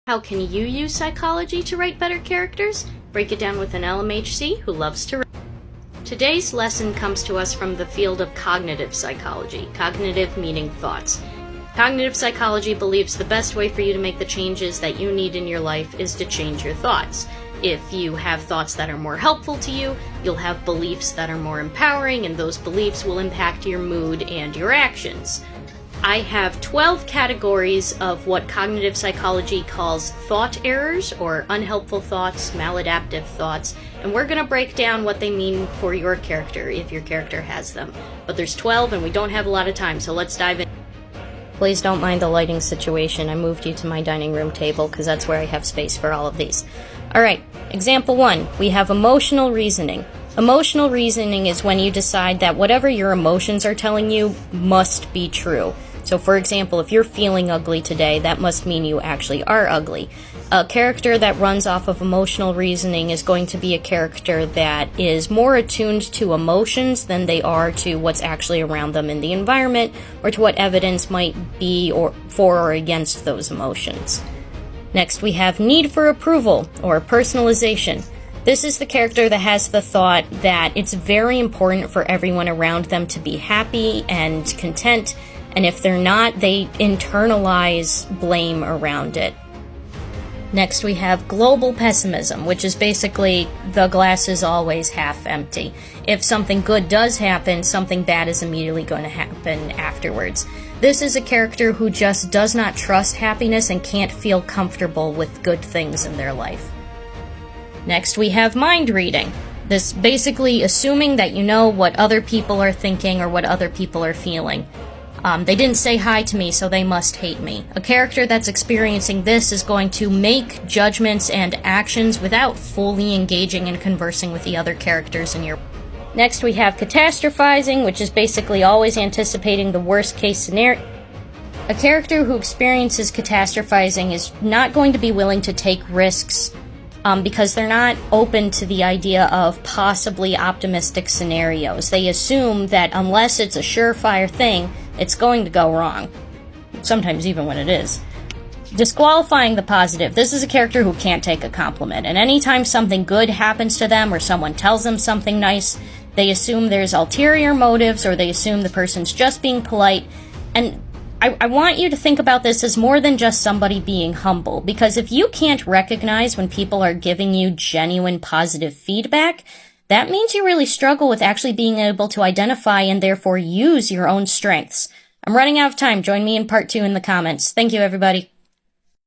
How can you use psychology to write better characters? Break it down with an LMHC who loves to write. Today's lesson comes to us from the field of cognitive psychology, cognitive meaning thoughts. Cognitive psychology believes the best way for you to make the changes that you need in your life is to change your thoughts. If you have thoughts that are more helpful to you, you'll have beliefs that are more empowering, and those beliefs will impact your mood and your actions. I have 12 categories of what cognitive psychology calls thought errors, or unhelpful thoughts, maladaptive thoughts, and we're going to break down what they mean for your character, if your character has them. But there's 12 and we don't have a lot of time, so let's dive in. Please don't mind the lighting situation. I moved you to my dining room table because that's where I have space for all of these. Alright, example 1, we have emotional reasoning. Emotional reasoning is when you decide that whatever your emotions are telling you must be true. So for example, if you're feeling ugly today, that must mean you actually are ugly. A character that runs off of emotional reasoning is going to be a character that is more attuned to emotions than they are to what's actually around them in the environment, or to what evidence might be for or against those emotions. Next, we have need for approval, or personalization. This is the character that has the thought that it's very important for everyone around them to be happy and content, and if they're not, they internalize blame around it. Next, we have global pessimism, which is basically the glass is always half empty. If something good does happen, something bad is immediately going to happen afterwards. This is a character who just does not trust happiness and can't feel comfortable with good things in their life. Next, we have mind reading. This basically assuming that you know what other people are thinking or what other people are feeling. They didn't say hi to me, so they must hate me. A character that's experiencing this is going to make judgments and actions without fully engaging and conversing with the other characters in your... Next, we have catastrophizing, which is basically always anticipating the worst case scenario. A character who experiences catastrophizing is not going to be willing to take risks because they're not open to the idea of possibly optimistic scenarios. They assume that unless it's a surefire thing, it's going to go wrong. Sometimes even when it is. Disqualifying the positive. This is a character who can't take a compliment, and anytime something good happens to them or someone tells them something nice, they assume there's ulterior motives, or they assume the person's just being polite. And I want you to think about this as more than just somebody being humble, because if you can't recognize when people are giving you genuine positive feedback, that means you really struggle with actually being able to identify and therefore use your own strengths. I'm running out of time. Join me in part 2 in the comments. Thank you, everybody.